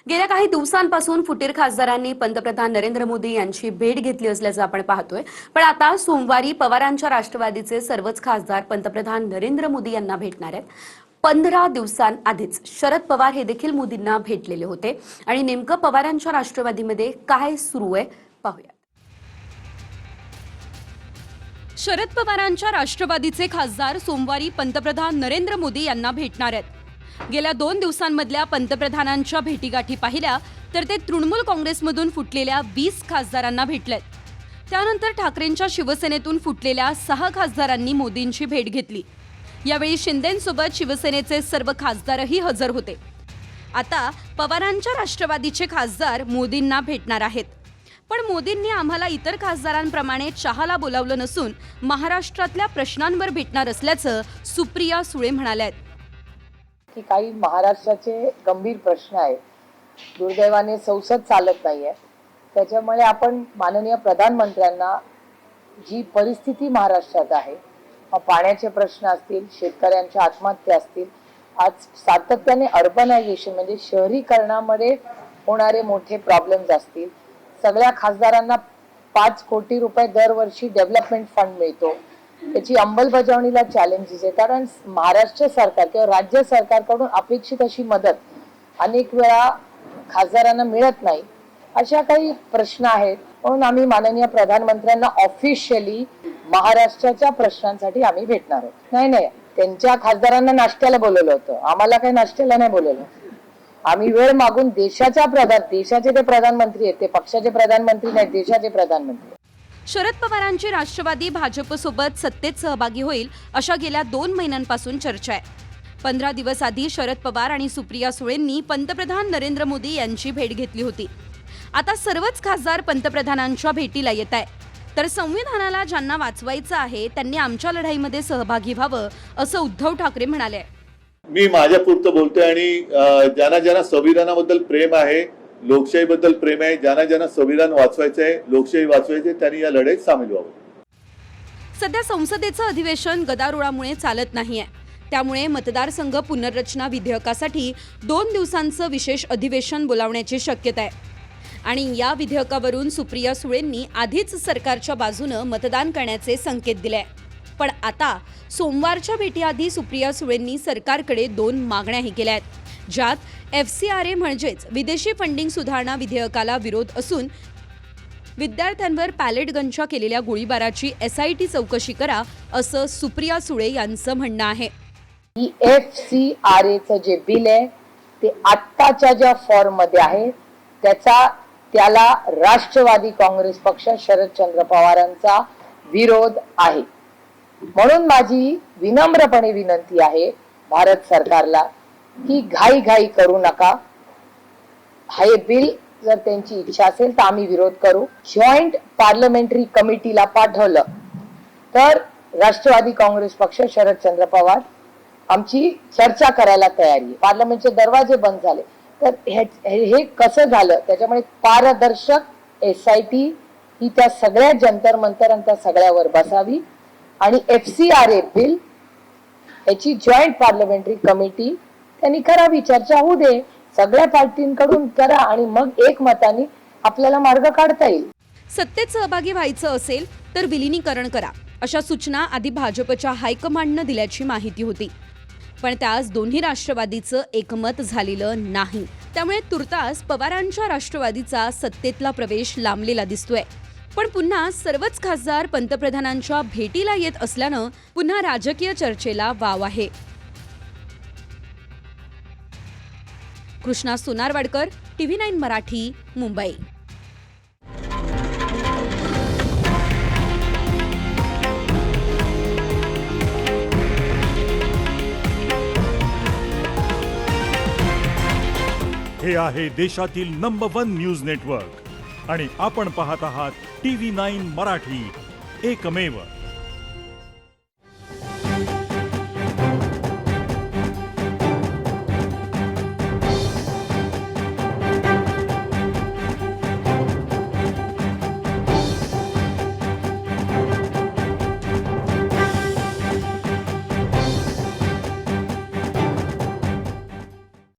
गेल्या काही दिवसांपासून फुटीर खासदारांनी पंतप्रधान नरेंद्र मोदी यांची भेट घेतली असल्याचं आपण पाहतोय। पण आता सोमवारी पवारांच्या राष्ट्रवादीचे सर्वच खासदार पंतप्रधान नरेंद्र मोदी यांना भेटणार आहेत। 15 दिवसांआधीच शरद पवार हे देखील मोदींना भेटलेले होते आणि नेमकं पवारांच्या राष्ट्रवादीमध्ये काय सुरू आहे पाहूया। शरद पवारांच्या राष्ट्रवादीचे खासदार सोमवारी पंतप्रधान नरेंद्र मोदी यांना भेटणार आहेत। गेल्या 2 दिवसांमधल्या पंतप्रधानांच्या भेटीगाठी पाहिल्या तर ते तृणमूल काँग्रेसमधून फुटलेल्या 20 खासदारांना भेटलेत। त्यानंतर ठाकरेंच्या शिवसेनेतून फुटलेल्या 6 खासदारांनी मोदींची भेट घेतली। यावेळी शिंदेंसोबत शिवसेनेचे सर्व खासदारही हजर होते। आता पवारांच्या राष्ट्रवादीचे खासदार मोदींना भेटणार आहेत। पण मोदींनी आम्हाला इतर खासदारांप्रमाणे चहाला बोलावलं नसून महाराष्ट्रातल्या प्रश्नांवर भेटणार असल्याचं सुप्रिया सुळे म्हणाल्यात की काही महाराष्ट्राचे गंभीर प्रश्न आहेत। दुर्दैवाने संसद चालत नाहीये, त्याच्यामुळे आपण माननीय प्रधानमंत्र्यांना जी परिस्थिती महाराष्ट्रात आहे, पाण्याचे प्रश्न असतील, शेतकऱ्यांच्या आत्महत्या असतील, आज सातत्याने अर्बनायझेशन म्हणजे शहरीकरणामुळे होणारे मोठे प्रॉब्लेम्स असतील, सगळ्या खासदारांना 5 कोटी रुपये दरवर्षी डेव्हलपमेंट फंड मिळतो, त्याची अंमलबजावणीला चॅलेंजेस आहे। कारण महाराष्ट्र सरकार किंवा राज्य सरकारकडून अपेक्षित अशी मदत अनेक वेळा खासदारांना मिळत नाही। अशा काही प्रश्न आहेत, म्हणून आम्ही माननीय प्रधानमंत्र्यांना ऑफिशियली महाराष्ट्राच्या प्रश्नांसाठी आम्ही भेटणार आहोत। नाही, त्यांच्या खासदारांना नाश्त्याला बोलवलं होतं, आम्हाला काही नाश्त्याला नाही बोलवलं। आम्ही वेळ मागून देशाचे ते प्रधानमंत्री आहेत, ते पक्षाचे प्रधानमंत्री नाही, देशाचे प्रधानमंत्री। शरद पवारांची राष्ट्रवादी भाजपसोबत सत्तेत सहभागी होईल अशा गेल्या 2 महिन्यांपासून चर्चा आहे। 15 दिवस आधी शरद पवार आणि सुप्रिया सुळेंनी पंतप्रधान नरेंद्र मोदी यांची भेट घेतली होती। आता सर्वच खासदार पंतप्रधानांच्या भेटीला येत आहे। तर संविधानाला ज्यांना वाचवायचं आहे त्यांनी आमच्या लढाईमध्ये सहभागी व्हावं असं उद्धव ठाकरे म्हणाले। मी माझ्यापुरतं बोलतोय आणि ज्यांना संविधानाबद्दल प्रेम आहे, लोकशाहीबद्दल प्रेम आहे, ज्यांना संविधान वाचवायचं आहे, लोकशाही वाचवायची आहे, त्यांनी या लढाईत सामील व्हावं। सध्या संसदेचं अधिवेशन गदारोळामुळे चालत नाहीये, त्यामुळे मतदारसंघ पुनर्रचना विधेयकासाठी 2 दिवसांचं विशेष अधिवेशन बोलावण्याची शक्यता आहे। आणि या विधेयकावरून सुप्रिया सुळेंनी आधीच सरकारच्या बाजूनं मतदान करण्याचे संकेत दिले। पण आता सोमवारच्या भेटीआधी सुप्रिया सुळेंनी सरकारकडे 2 मागण्याही केल्या आहेत, ज्यात FCRA म्हणजेच विदेशी फंडिंग सुधारणा विधेयकाला विरोध असून विद्यार्थ्यांवर पॅलेट गनच्या केलेल्या गोळीबाराची SIT चौकशी करा असं सुप्रिया सुळे यांचं म्हणणं आहे। ही FCRAचं जे बिल आहे ते आत्ताच्या ज्या फॉर्म मध्ये आहे त्याला राष्ट्रवादी काँग्रेस पक्ष शरदचंद्र पवारांचा विरोध आहे। म्हणून माझी विनम्रपणे विनंती आहे भारत सरकारला की घाई करू नका। हे बिल जर त्यांची इच्छा असेल तर आम्ही विरोध करू। जॉईंट पार्लमेंटरी कमिटीला पाठवलं तर राष्ट्रवादी काँग्रेस पक्ष शरदचंद्र पवार आमची चर्चा करायला तयारी आहे। पार्लमेंटचे दरवाजे बंद झाले तर हे कसं झालं, त्याच्यामुळे पारदर्शक SIT ही त्या सगळ्या जंतर मंतर आणि त्या सगळ्यावर बसावी आणि FCRA बिल याची जॉईंट पार्लमेंटरी कमिटी त्यांनी करावी, चर्चा होऊ दे, सगळ्या पार्टींकडून करा आणि मग एकमताने आपल्याला मार्ग काढता येईल। सत्तेत सहभागी व्हायचं असेल तर विलिनीकरण करा अशा सूचना आधी भाजपच्या हायकमांडनं दिल्याची माहिती होती, पण त्यास दोन्ही राष्ट्रवादीचं एकमत झालेलं नाही। त्यामुळे तुर्तास पवारांच्या राष्ट्रवादीचा सत्तेतला प्रवेश लांबलेला दिसतोय। पण पुन्हा सर्वच खासदार पंतप्रधानांच्या भेटीला येत असल्यानं पुन्हा राजकीय चर्चेला वाव आहे। कृष्णा सोनारवाडकर, TV9 मराठी, मुंबई। हे आहे देशातील नंबर 1 न्यूज नेटवर्क आणि आपण पाहत आहात TV9 मराठी, एकमेव।